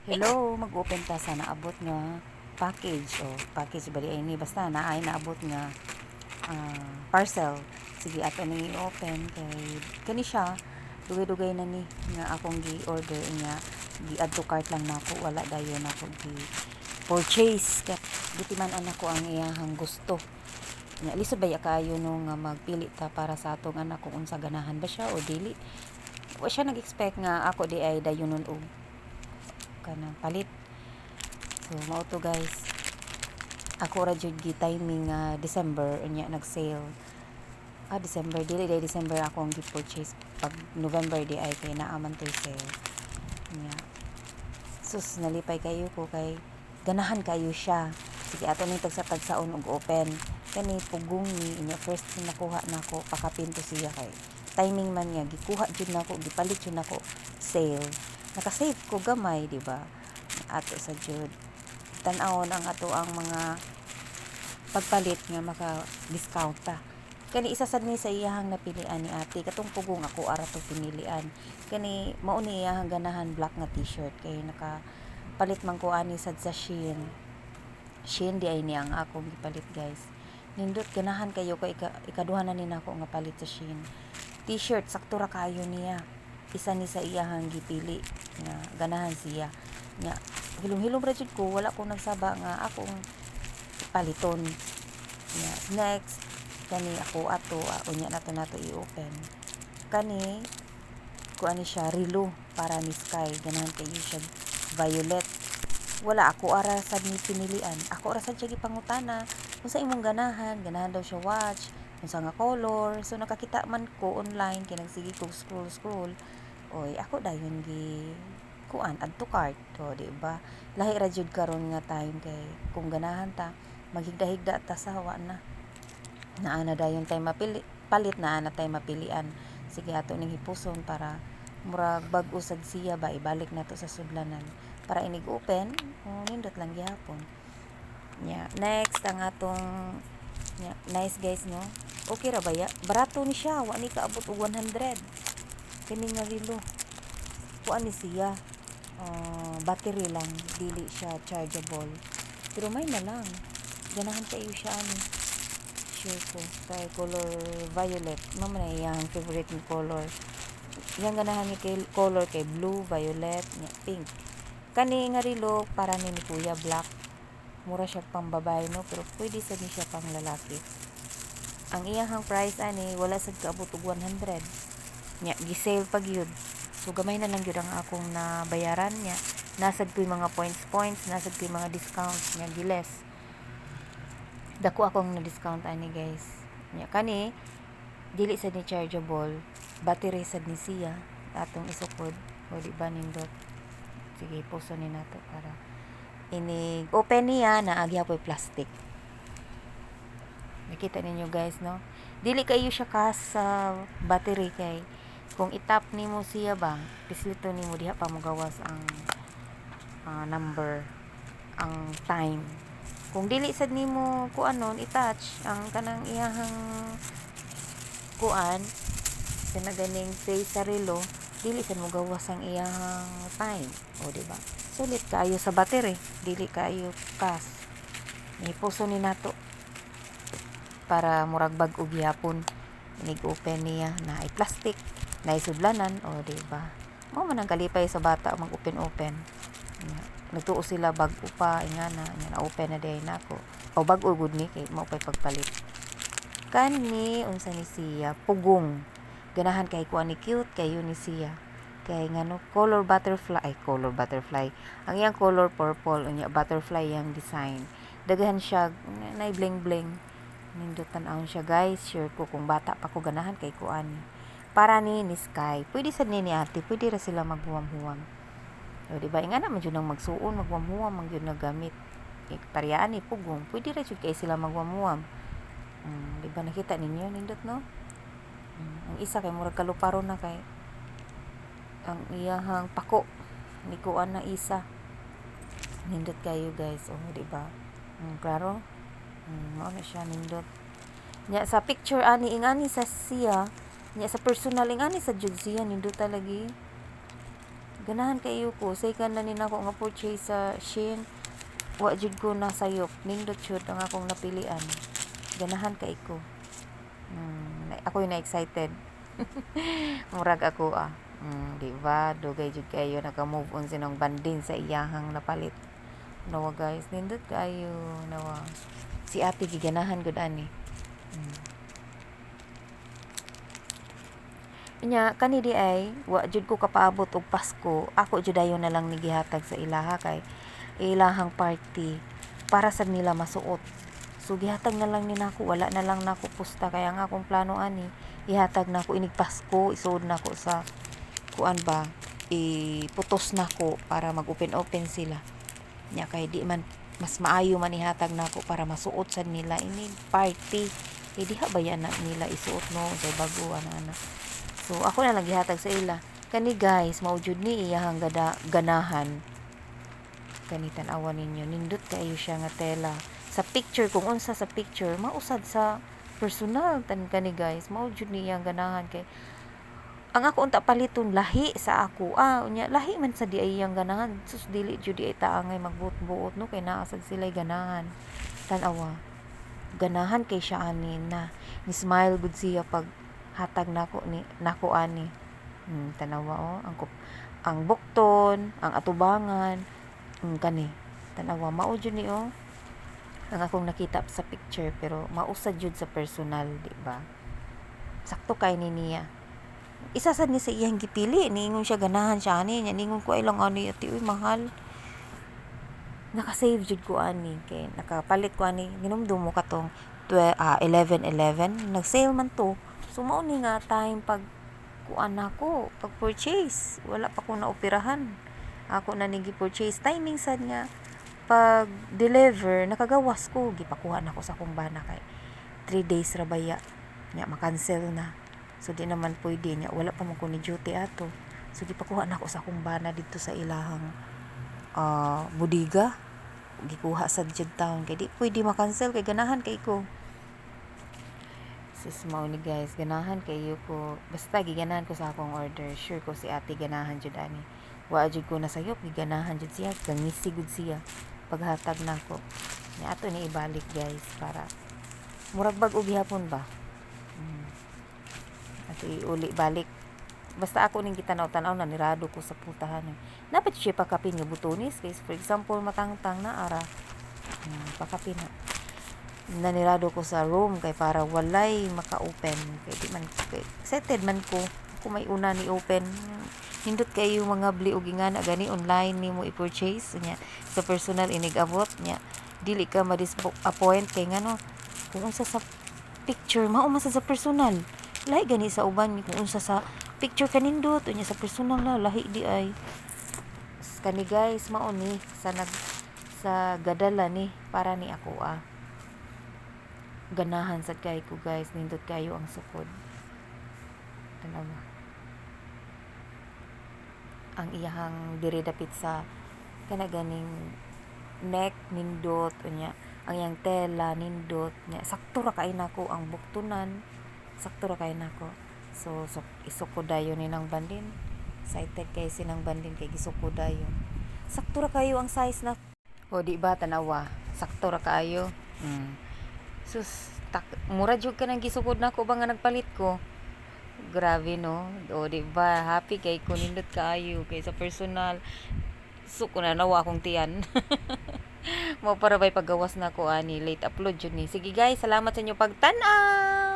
Hello, mag-open ta sa naabot nga package o package bali ay ni basta naay naabot nga parcel. Sige ato ni i-open kay kani siya dugay-dugay na ni nga akong gi-order nga gi-add to cart lang nako wala dayon ako gi purchase kat gitiman anak ko ang iyahang gusto. Nya lisod ba ya kayo no nga magpili ta para sa atong anak kung unsa ganahan ba siya o dili. Wa siya nag-expect nga ako di ay dayonon og kanang palit. So mao to guys. Ako ra jud gi timing December unya nag-sale. December dili day December ako ang gi-purchase pag November di ay kay naa man toy sale. Nya sus nalipay kayo ko kay ganahan kayo siya. Sige ato ni tagsa-tagsaon og open. Kani pugong ni inya first nakuha nako pakapinto siya kay timing man niya gikuha jud nako gipalit jud nako sale. Naka-save ko gamay, di ba? Ato sa jud tan-awon ang ato ang mga pagpalit nga maka-discount ta. Kani isa sad ni sa iyahang napilian ni ate katong pugong ako ara to pinilian. Kani mao ni iyahang ganahan black nga t-shirt kay naka palit man ko ani sad sa Shein. Shein di ay ni ang akong gipalit guys. Nindot ganahan kayo kay ikaduha na ni nako nga palit sa Shein. T-shirt sakto ra kayo niya. Isa ni sa iyahang gipili nga ganahan siya nga hilom-hilom ra jud ko wala ko nagsaba nga akong paliton nga next kani ako ato unya nato i-open kani kuani siya relo para ni Sky ganahan kayo siya violet wala ako ara sad ni pinilian ako ara sad siya gipangutana unsa imong ganahan daw siya watch unsa nga color so nakakita man ko online kay nagsige ko scroll oy ako dayon gi kuan add to cart to di ba lahi ra jud karon nga time kay kung ganahan ta maghigda-higda ta sa hawa na naa na dayon tay mapili palit na tay mapilian sige ato ning hipuson para murag bag-o sad siya ba ibalik nato sa sudlanan para inig open nindot lang gyapon next ang atong nice guys no okay ra ba ya barato ni siya wa ni kaabot og 100 kini nga relo kuan ni siya battery lang dili siya chargeable pero may na lang ganahan kayo siya ani sure ko kay color violet mo man yang favorite ni color yang ganahan ni kay color kay blue violet pink kani nga relo para ni kuya black mura siya pang babae no pero pwede sa ni siya pang lalaki ang iyahang price ani wala sad kaabot og 100 gisale pag yun so gamay na lang yun ang akong nabayaran niya nasad ko'y mga points nasad ko'y mga discounts niya giles dako akong na discount ani guys kani dili sad ni chargeable battery sad ni siya atong isukod o di ba nindot sige puso ni nato para inig open niya na agyapoy plastic nakita ninyo guys no dili kayo siya sa battery kay kung itap nimo siya ba pislito nimo diha pa mo gawas ang number ang time kung dili sad nimo kuanon i-touch ang kanang iyahang kuan ganing face sa relo dili sad mo gawas ang iyahang time o di ba sulit kayo sa battery dili kayo kas ni puso ni nato para murag bag og gyapon inig open niya na ay plastic na isudlanan o di ba mo man ang kalipay sa bata mag open nagtuo sila bag-o pa ingana na open na day nako o bag-o gud ni kay mao pay pagpalit kani unsa ni siya pugong ganahan kay kuan ni cute kayo ni siya kay ngano color butterfly ang iyang color purple unya butterfly yang design daghan siya nay bling bling nindot tan-awon siya guys sure ko kung bata pa ko ganahan kay kuan para ni Sky pwede sad ni ate pwede ra sila maghuwam-huwam o di ba ingana man jud nang magsuon maghuwam-huwam man jud nagamit paryaan ni pugong pwede ra jud kay sila maghuwam-huwam di ba nakita ninyo nindot no ang isa kay murag kaluparo na kay ang iyahang pako ni kuan na isa nindot kayo guys di ba klaro mao na siya nindot sa picture ani ingani sa siya sa personal ingani sa jud siya nindot talagi Ganahan kayo ko. Say ka na nako nga purchase sa Shein. Wa jud ko na sayop. Nindot jud ang akong napilian. Ganahan kay ko. Ako na excited. Murag ako di ba? Dugay jud kayo naka-move on sinong bandin sa iyahang napalit. Nawa guys, nindot kayo. Nawa. Si ate giganahan gud ani. Nya kani di ay wa jud ko kapaabot og Pasko. Ako jud ayon na lang ni gihatag sa ilaha kay ilahang party para sa nila masuot. So gihatag na lang ni nako, wala na lang nako pusta kaya nga akong plano ani ihatag nako inig Pasko, isuod nako sa kuan ba iputos nako para mag-open sila. Nya kay di man mas maayo man ihatag nako para masuot sa nila ini party. Diha ba yan na nila isuot no sa bago ana. So ako na lang gihatag sa ila. Kani guys, mao jud ni iyahang ganahan. Kani tan-awa ninyo, nindot kayo siya nga tela. Sa picture kung unsa sa picture, mausad sa personal tan kani guys. Mao jud ni iyang ganahan kay ang ako unta paliton lahi sa ako. Unya lahi man sa di ay iyang ganahan. Sus dili jud di ay taangay magbuot-buot no kay naasad sila'y ganahan. Tan-awa. Ganahan kay siya ani na ni smile gud siya pag hatag nako ani. Tanawa ang bukton, ang atubangan, kani. Tanawa mao jud ni ang akong nakita sa picture pero mausad jud sa personal, di ba? Sakto kay ni niya. Isa sad ni sa iyang gipili, ningon siya ganahan siya ani, nya ningon ko ay lang ani ati uy mahal. Naka-save jud ko ani kay nakapalit ko ani ginumdum mo katong 11/11 nag-sale man to. So mao ni nga time pag kuan nako pag purchase wala pa ko naoperahan. Ako na ni gi-purchase timing sad nga pag deliver nakagawas ko gipakuha nako sa akong bana kay 3 days ra baya nya makancel na. So di naman pwede nya wala pa man ko ni duty ato. So gipakuha nako sa akong bana dito sa ilahang budiga. Gikuha sa jud town kay di pwede makancel kay ganahan kay ko. Sus mao ni guys, ganahan kayo ko. Basta giganahan ko sa akong order. Sure ko si ate ganahan jud ani. Wa jud ko nasayop, giganahan jud siya, gangisi gud siya paghatag nako. Ni ato ni ibalik guys para murag bag-o gihapon ba. Ato iuli balik. Basta ako ning gitanaw-tanaw na nirado ko sa putahan. Dapat siya pakapin nga butonis kay for example matangtang na ara. Pakapin na. Nanirado ko sa room kay para walay maka-open kay di man kay excited man ko may una ni open nindot kayo mga bli og ingana gani online nimo i-purchase nya sa personal inig-abot nya dili ka ma-disappoint kay ngano kung unsa sa picture mao man sa personal lahi gani sa uban kung unsa sa picture kanindot unya sa personal na lahi di ay kani guys mao ni sa gadala ni para ni ako ganahan sad kay ko guys nindot kayo ang sukod tanawa ang iyahang diri dapit sa kana ganing neck nindot unya ang iyang tela nindot nya sakto ra kay nako ang buktunan sakto ra kay nako so isukodayon ni nang bandin excited kay sinang bandin kay gisukodayon sakto ra kayo ang size na di ba tanawa sakto ra kayo sus mura jud ka nang gisugod nako ba nga nagpalit ko grabe no di ba happy kay ko nindot kaayo kay sa personal ko na nawa akong tiyan mo para bay paggawas nako ani late upload jud ni sige guys salamat sa inyo pagtan-aw.